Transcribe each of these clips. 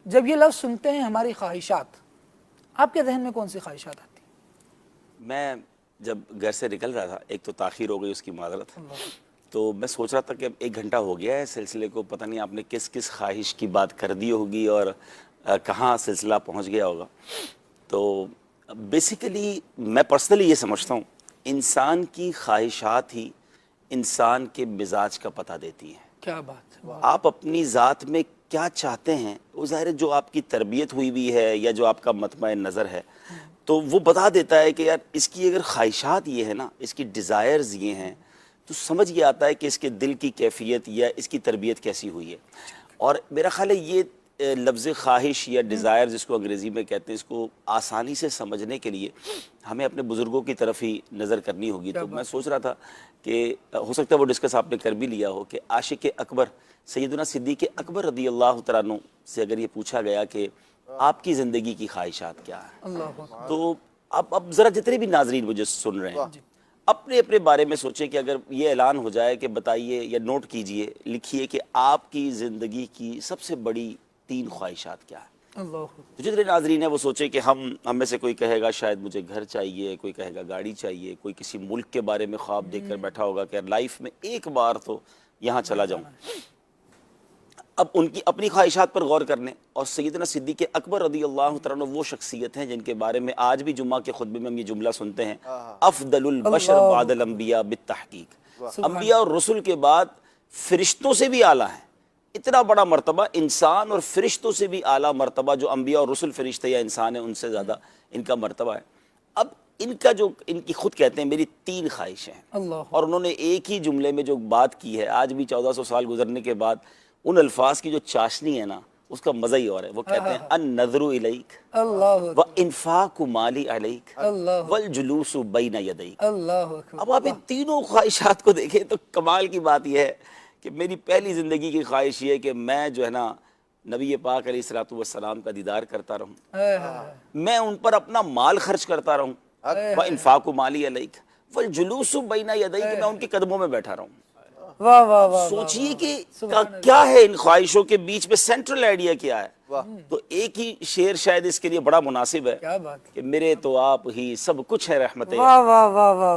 جب یہ لفظ سنتے ہیں ہماری خواہشات، آپ کے ذہن میں کون سی خواہشات آتی ہیں؟ میں جب گھر سے نکل رہا تھا، ایک تو تاخیر ہو گئی، اس کی معذرت، تو میں سوچ رہا تھا کہ اب 1 گھنٹہ ہو گیا ہے سلسلے کو، پتہ نہیں آپ نے کس کس خواہش کی بات کر دی ہوگی اور کہاں سلسلہ پہنچ گیا ہوگا۔ تو بیسیکلی میں پرسنلی یہ سمجھتا ہوں انسان کی خواہشات ہی انسان کے مزاج کا پتہ دیتی ہیں۔ کیا بات ہے! آپ اپنی ذات میں کیا چاہتے ہیں، وہ ظاہر ہے جو آپ کی تربیت ہوئی بھی ہے یا جو آپ کا مطمع نظر ہے تو وہ بتا دیتا ہے کہ یار اس کی اگر خواہشات یہ ہے نا، اس کی ڈیزائرز یہ ہیں، تو سمجھ یہ آتا ہے کہ اس کے دل کی کیفیت یا اس کی تربیت کیسی ہوئی ہے۔ اور میرا خیال ہے یہ لفظ خواہش یا ڈیزائر جس کو انگریزی میں کہتے ہیں، اس کو آسانی سے سمجھنے کے لیے ہمیں اپنے بزرگوں کی طرف ہی نظر کرنی ہوگی۔ تو میں سوچ رہا تھا کہ ہو سکتا ہے وہ ڈسکس آپ نے کر بھی لیا ہو کہ عاشق اکبر سیدنا صدیق اکبر رضی اللہ تعالیٰ عنہ سے اگر یہ پوچھا گیا کہ آپ کی زندگی کی خواہشات کیا ہیں، تو اب ذرا جتنے بھی ناظرین مجھے سن رہے ہیں اپنے اپنے بارے میں سوچیں کہ اگر یہ اعلان ہو جائے کہ بتائیے یا نوٹ کیجئے، لکھیے کہ آپ کی زندگی کی سب سے بڑی 3 خواہشات کیا ہیں۔ تو جتنے ناظرین ہیں وہ سوچیں کہ ہم میں سے کوئی کہے گا شاید مجھے گھر چاہیے، کوئی کہے گا گاڑی چاہیے، کوئی کسی ملک کے بارے میں خواب دیکھ کر بیٹھا ہوگا کہ لائف میں ایک بار تو یہاں چلا جاؤں۔ اب ان کی اپنی خواہشات پر غور کرنے، اور سیدنا صدیق اکبر رضی اللہ تعالیٰ عنہ وہ شخصیت ہیں جن کے بارے میں آج بھی جمعہ کے خطبے میں ہم یہ جملہ سنتے ہیں، افضل البشر بعد الانبیاء بالتحقیق، انبیاء اور رسل کے بعد فرشتوں سے بھی اعلیٰ ہیں۔ اتنا بڑا مرتبہ، انسان اور فرشتوں سے بھی اعلیٰ مرتبہ، جو انبیاء اور رسل فرشتے یا انسان ہیں ان سے زیادہ ان کا مرتبہ ہے۔ اب ان کا جو ان کی خود کہتے ہیں میری 3 خواہشیں ہیں، اور انہوں نے ایک ہی جملے میں جو بات کی ہے، آج بھی 1400 سال گزرنے کے بعد ان الفاظ کی جو چاشنی ہے نا، اس کا مزہ ہی اور ہے۔ وہ کہتے ہیں النظر الیک وانفاق مالی علیک والجلوس بین یدیک۔ اب آپ ان تینوں خواہشات کو دیکھیں تو کمال کی بات یہ ہے کہ میری پہلی زندگی کی خواہش یہ ہے کہ میں جو ہے نا نبی پاک علیہ الصلوۃ والسلام کا دیدار کرتا رہوں، میں ان پر اپنا مال خرچ کرتا رہوں، وانفاق مالی علیک والجلوس بین یدیک، میں ان کے قدموں میں بیٹھا رہوں۔ واہ واہ واہ! سوچئے کہ کیا ہے ان خواہشوں کے بیچ میں سینٹرل آئیڈیا کیا ہے؟ تو ایک ہی شعر شاید اس کے لیے بڑا مناسب ہے کہ میرے تو آپ ہی سب کچھ ہے رحمت،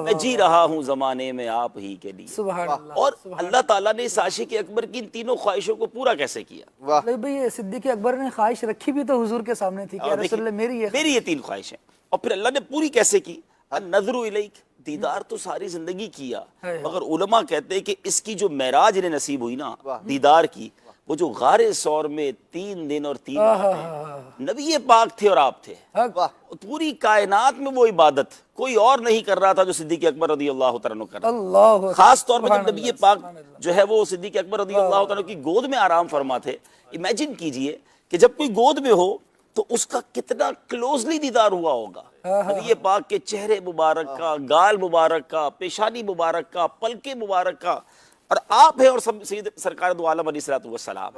میں جی رہا ہوں زمانے میں آپ ہی کے لیے۔ سبحان اللہ۔ اور اللہ تعالیٰ نے اس عاشق اکبر کی ان تینوں خواہشوں کو پورا کیسے کیا؟ بھئی صدیق اکبر نے خواہش رکھی بھی تو حضور کے سامنے تھی کہ یا رسول اللہ میری یہ 3 خواہشیں، اور پھر اللہ نے پوری کیسے کی؟ النظر الیک، دیدار تو ساری زندگی کیا، مگر علماء کہتے ہیں کہ اس کی جو معراج انہیں نصیب ہوئی نا دیدار کی، وہ جو غار ثور میں 3 دن اور 3 راتیں نبی پاک تھے اور آپ تھے، پوری کائنات میں وہ عبادت کوئی اور نہیں کر رہا تھا جو صدیق اکبر رضی اللہ تعالیٰ عنہ کر رہا تھا۔ خاص طور پر جب نبی پاک جو ہے وہ صدیق اکبر رضی اللہ تعالیٰ عنہ کی گود میں آرام فرما تھے، امیجن کیجئے کہ جب کوئی گود میں ہو تو اس کا کتنا کلوزلی دیدار ہوا ہوگا، نبی پاک کے چہرے مبارک کا، گال مبارک کا، پیشانی مبارک کا، پلکے مبارک کا، اور آپ ہیں اور سید سرکار دو عالم علیہ السلام۔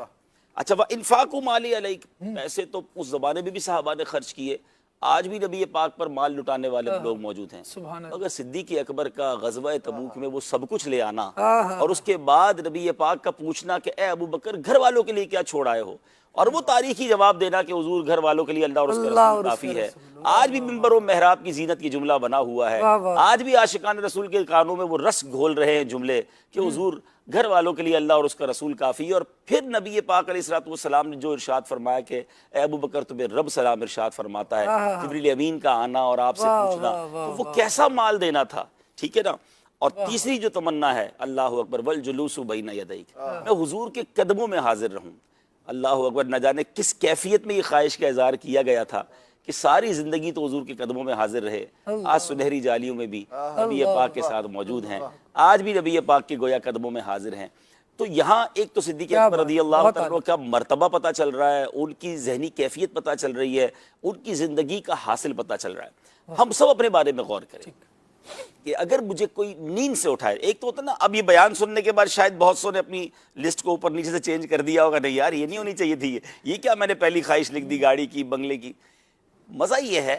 اچھا، وانفاق مالی علیک، پیسے تو اس زمانے میں بھی صحابہ نے خرچ کیے، آج بھی نبی پاک پر مال لٹانے والے لوگ موجود ہیں، مگر صدیق اکبر کا غزوہ تبوک میں وہ سب کچھ لے آنا، اور اس کے بعد نبی پاک کا پوچھنا کہ اے ابو بکر گھر والوں کے لیے کیا چھوڑ آئے ہو، اور وہ تاریخی جواب دینا کہ حضور گھر والوں کے لیے اللہ اور اس کے رسول کافی ہے۔ آج بھی منبر و محراب کی زینت کی جملہ بنا ہوا ہے، آج بھی عاشقان رسول کے کانوں میں وہ رس گھول رہے ہیں جملے کہ حضور گھر والوں کے لیے اللہ اور اس کا رسول کافی ہے۔ اور پھر نبی پاک علیہ الصلوۃ والسلام نے جو ارشاد فرمایا کہ اے ابو بکر تمہیں رب سلام ارشاد فرماتا ہے، جبریل امین کا آنا اور آپ سے پوچھنا، تو وہ کیسا مال دینا تھا، ٹھیک ہے نا۔ اور تیسری جو تمنا ہے اللہ اکبر والجلوس بین یدیک، میں حضور کے قدموں میں حاضر رہوں۔ اللہ اکبر، نہ جانے کس کیفیت میں یہ خواہش کا اظہار کیا گیا تھا کہ ساری زندگی تو حضور کے قدموں میں حاضر رہے، آج سنہری جالیوں میں بھی نبی پاک کے ساتھ موجود ہیں، آج بھی نبی پاک کے گویا قدموں میں حاضر ہیں۔ تو یہاں ایک تو صدیق اکبر رضی اللہ تعالیٰ کا مرتبہ پتہ چل رہا ہے، ان کی ذہنی کیفیت پتہ چل رہی ہے، ان کی زندگی کا حاصل پتہ چل رہا ہے۔ ہم سب اپنے بارے میں غور کریں کہ اگر مجھے کوئی نیند سے اٹھائے، ایک تو ہوتا نا، اب یہ بیان سننے کے بعد شاید بہت سو نے اپنی لسٹ کو اوپر نیچے سے چینج کر دیا ہوگا، نہیں یار یہ نہیں ہونی چاہیے تھی، یہ کیا میں نے پہلی خواہش لکھ دی گاڑی کی، بنگلے کی۔ مزہ یہ ہے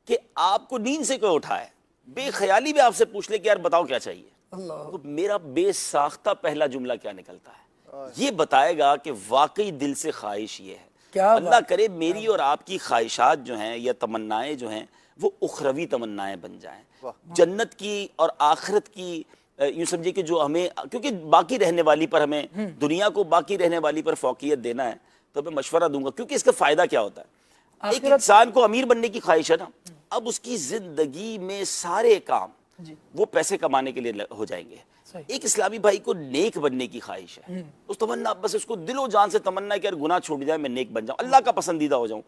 کہ آپ کو نیند سے کوئی اٹھائے، بے خیالی میں آپ سے پوچھ لے کہ یار بتاؤ کیا چاہیے، تو میرا بے ساختہ پہلا جملہ کیا نکلتا ہے، یہ بتائے گا کہ واقعی دل سے خواہش یہ ہے۔ کیا اللہ کرے میری اور آپ کی خواہشات جو ہیں یا تمنائیں جو ہیں وہ اخروی تمنائیں بن جائیں، جنت کی اور آخرت کی، یوں سمجھے کہ جو ہمیں، کیونکہ باقی رہنے والی پر ہمیں، دنیا کو باقی رہنے والی پر فوقیت دینا ہے، تو میں مشورہ دوں گا، کیونکہ اس کا فائدہ کیا ہوتا ہے؟ ایک انسان کو امیر بننے کی خواہش ہے نا، اب اس کی زندگی میں سارے کام وہ پیسے کمانے کے لیے ہو جائیں گے۔ ایک اسلامی بھائی کو نیک بننے کی خواہش ہے، اس تمنا، بس اس کو دل و جان سے تمنا ہے کہ اگر گناہ چھوٹ جائے میں نیک بن جاؤں، اللہ کا پسندیدہ ہو جاؤں۔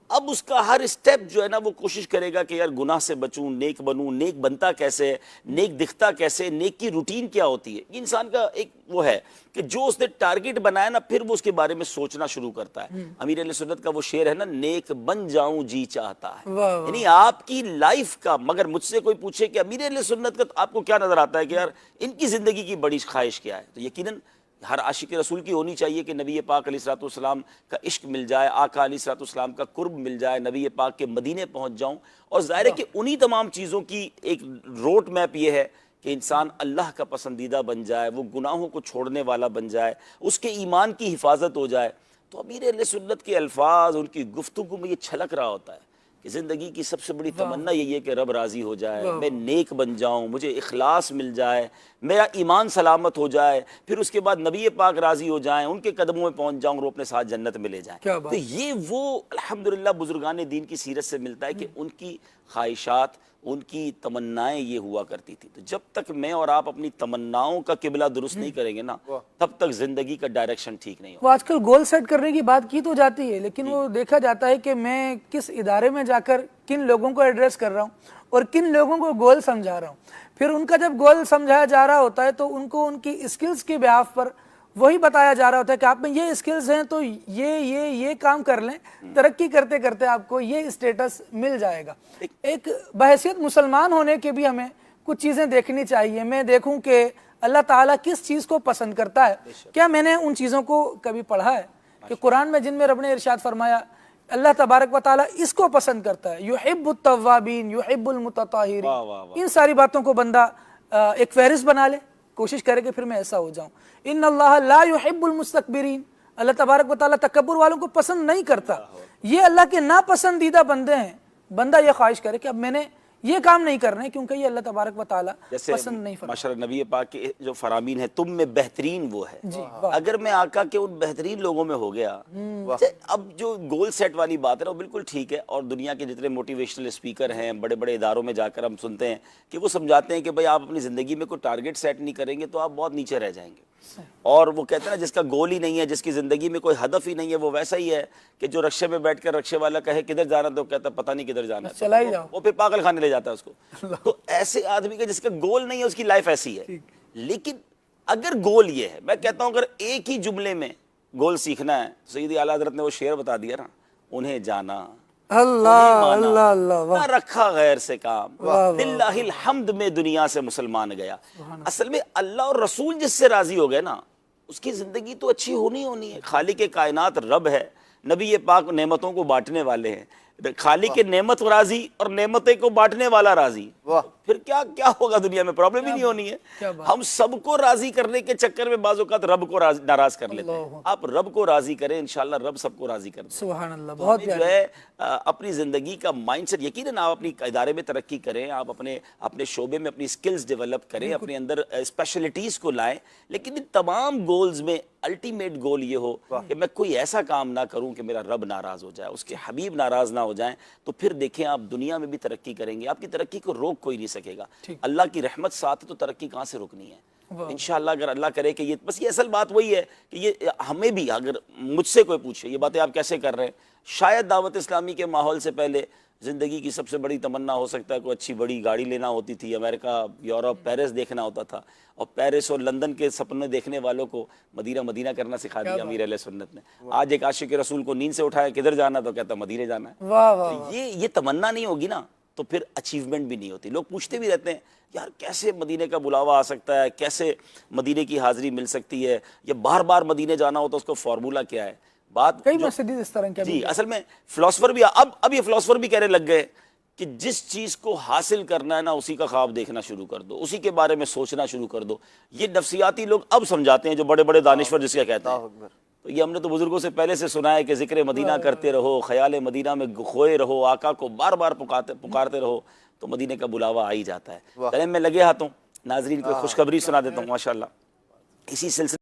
اب اس کا ہر اسٹیپ جو ہے نا وہ کوشش کرے گا کہ یار گناہ سے بچوں، نیک بنوں، نیک بنتا کیسے ہے، نیک دکھتا کیسے، نیک کی روٹین کیا ہوتی ہے۔ یہ انسان کا ایک وہ ہے کہ جو اس نے ٹارگٹ بنایا نا پھر وہ اس کے بارے میں سوچنا شروع کرتا ہے۔ امیر اہل سنت کا وہ شعر ہے نا، نیک بن جاؤں جی چاہتا ہے، یعنی آپ کی لائف کا، مگر مجھ سے کوئی پوچھے کہ امیر اہل سنت کا آپ کو کیا نظر آتا ہے کہ یار ان کی زندگی کی بڑی خواہش کیا ہے، تو یقیناً ہر عاشق رسول کی ہونی چاہیے کہ نبی پاک علیہ الصلوۃ والسلام کا عشق مل جائے، آقا علیہ الصلوۃ والسلام کا قرب مل جائے، نبی پاک کے مدینے پہنچ جاؤں، اور ظاہر ہے کہ انہی تمام چیزوں کی ایک روڈ میپ یہ ہے کہ انسان اللہ کا پسندیدہ بن جائے، وہ گناہوں کو چھوڑنے والا بن جائے، اس کے ایمان کی حفاظت ہو جائے۔ تو امیر اہل سنت کے الفاظ، ان کی گفتگو میں یہ چھلک رہا ہوتا ہے کہ زندگی کی سب سے بڑی تمنا یہی ہے کہ رب راضی ہو جائے، میں نیک بن جاؤں، مجھے اخلاص مل جائے، میرا ایمان سلامت ہو جائے، پھر اس کے بعد نبی پاک راضی ہو جائیں، ان کے قدموں میں پہنچ جاؤں اور وہ اپنے ساتھ جنت میں لے جائیں۔ تو یہ وہ الحمدللہ بزرگان دین کی سیرت سے ملتا ہے کہ ان کی خواہشات، ان کی تمنائیں یہ ہوا کرتی تھی۔ تو جب تک میں اور آپ اپنی تمناؤں کا قبلہ درست نہیں کریں گے نا، تب تک زندگی کا ڈائریکشن ٹھیک نہیں ہوگا۔ وہ آج کل گول سیٹ کرنے کی بات کی تو جاتی ہے، لیکن وہ دیکھا جاتا ہے کہ میں کس ادارے میں جا کر کن لوگوں کو ایڈریس کر رہا ہوں اور کن لوگوں کو گول سمجھا رہا ہوں۔ پھر ان کا جب گول سمجھایا جا رہا ہوتا ہے تو ان کو ان کی اسکلز کے بیہاف پر وہی بتایا جا رہا ہوتا ہے کہ آپ میں یہ اسکلز ہیں تو یہ کام کر لیں، ترقی کرتے کرتے آپ کو یہ اسٹیٹس مل جائے گا۔ ایک بحیثیت مسلمان ہونے کے بھی ہمیں کچھ چیزیں دیکھنی چاہیے۔ میں دیکھوں کہ اللہ تعالیٰ کس چیز کو پسند کرتا ہے۔ کیا میں نے ان چیزوں کو کبھی پڑھا ہے کہ قرآن میں جن میں رب نے ارشاد فرمایا اللہ تبارک و تعالیٰ اس کو پسند کرتا ہے، یحب التوابین یحب المتطہرین، ان ساری باتوں کو بندہ ایک فہرست بنا لے، کوشش کرے کہ پھر میں ایسا ہو جاؤں۔ ان اللہ لا یحب المستکبرین، اللہ تبارک و تعالیٰ تکبر والوں کو پسند نہیں کرتا۔ یہ اللہ کے ناپسندیدہ بندے ہیں۔ بندہ یہ خواہش کرے کہ اب میں نے یہ کام نہیں کرنا ہے کیونکہ یہ اللہ تبارک و تعالیٰ پسند نہیں فرماتا۔ ماشاءاللہ نبی پاک کے جو فرامین ہیں، تم میں بہترین وہ ہے۔ اگر میں آقا کے ان بہترین لوگوں میں ہو گیا، اب جو گول سیٹ والی بات ہے وہ بالکل ٹھیک ہے، اور دنیا کے جتنے موٹیویشنل اسپیکر ہیں، بڑے بڑے اداروں میں جا کر ہم سنتے ہیں کہ وہ سمجھاتے ہیں کہ بھائی آپ اپنی زندگی میں کوئی ٹارگٹ سیٹ نہیں کریں گے تو آپ بہت نیچے رہ جائیں گے، اور وہ کہتے ہیں نا جس کا گول ہی نہیں ہے، جس کی زندگی میں کوئی ہدف ہی نہیں ہے، وہ ویسا ہی ہے کہ جو رکشے میں بیٹھ کر رکشے والا کہے کدھر جانا تو کہتا پتہ نہیں کدھر جانا، چلا ہی جاؤ، وہ پھر پاگل خانے لے جاتا ہے اس کو۔ تو ایسے آدمی کا جس کا گول نہیں ہے اس کی لائف ایسی ہے۔ لیکن اگر گول یہ ہے، میں کہتا ہوں اگر ایک ہی جملے میں گول سیکھنا ہے، سیدی اعلیٰ حضرت نے وہ شعر بتا دیا نا، انہیں جانا، اللہ اللہ اللہ، نہ رکھا غیر سے کام، للہ الحمد میں دنیا سے مسلمان گیا۔ اصل میں اللہ اور رسول جس سے راضی ہو گئے نا، اس کی زندگی تو اچھی ہونی ہے۔ خالق کائنات رب ہے، نبی پاک نعمتوں کو بانٹنے والے ہیں، خالق نعمت راضی اور نعمتیں کو بانٹنے والا راضی، پھر کیا ہوگا دنیا میں؟ پرابلم ہی نہیں ہونی ہے۔ ہم سب کو راضی کرنے کے چکر میں بعض اوقات رب کو ناراض کر لیتے ہیں۔ آپ رب کو راضی کریں، انشاءاللہ رب سب کو راضی کر دیں۔ سبحان اللہ، بہت جو ہے اپنی زندگی کا مائنڈ سیٹ، یقیناً آپ اپنی ادارے میں ترقی کریں، آپ اپنے شعبے میں اپنی سکلز ڈیولپ کریں، اپنے اندر اسپیشلٹیز کو لائیں، لیکن ان تمام گولز میں الٹیمیٹ گول یہ ہو کہ میں کوئی ایسا کام نہ کروں کہ میرا رب ناراض ہو جائے، اس کے حبیب ناراض نہ ہو جائیں، تو پھر دیکھیں آپ دنیا میں بھی ترقی کریں گے، آپ کی ترقی کو روک کوئی نہیں سکے گا۔ اللہ کی رحمت ساتھ تو ترقی کہاں سے رکنی ہے؟ انشاءاللہ اگر اللہ کرے کہ یہ بس، یہ اصل بات وہی ہے کہ یہ ہمیں بھی، اگر مجھ سے کوئی پوچھے یہ باتیں آپ کیسے کر رہے ہیں، شاید دعوت اسلامی کے ماحول سے پہلے زندگی کی سب سے بڑی تمنا ہو سکتا ہے کوئی اچھی بڑی گاڑی لینا ہوتی تھی، امریکہ، یورپ، پیرس دیکھنا ہوتا تھا، اور پیرس اور لندن کے سپنے دیکھنے والوں کو مدینہ کرنا سکھا دیا امیر اہل سنت نے۔ آج ایک عاشق رسول کو نیند سے اٹھایا کدھر جانا تو کہتا مدینے جانا ہے۔ یہ تمنا نہیں ہوگی نا تو پھر اچیومنٹ بھی نہیں ہوتی۔ لوگ پوچھتے بھی رہتے ہیں یار کیسے مدینے کا بلاوا آ سکتا ہے، کیسے مدینے کی حاضری مل سکتی ہے، یا بار بار مدینے جانا ہو تو اس کو فارمولا کیا ہے؟ بات کئی مسجد اس طرح کے، جی اصل میں فلاسفر بھی اب یہ فلاسفر بھی کہنے لگ گئے کہ جس چیز کو حاصل کرنا ہے نا اسی کا خواب دیکھنا شروع کر دو، اسی کے بارے میں سوچنا شروع کر دو۔ یہ نفسیاتی لوگ اب سمجھاتے ہیں، جو بڑے بڑے دانشور جس کا کہتے ہیں تو یہ ہم نے تو بزرگوں سے پہلے سے سنا ہے کہ ذکر مدینہ کرتے رہو، خیال مدینہ میں کھوئے رہو، آقا کو بار بار پکارتے رہو تو مدینہ کا بلاوا آ ہی جاتا ہے۔ چلیں میں لگے ہاتھوں ناظرین کو خوشخبری سنا دیتا ہوں ماشاءاللہ، اسی سلسلے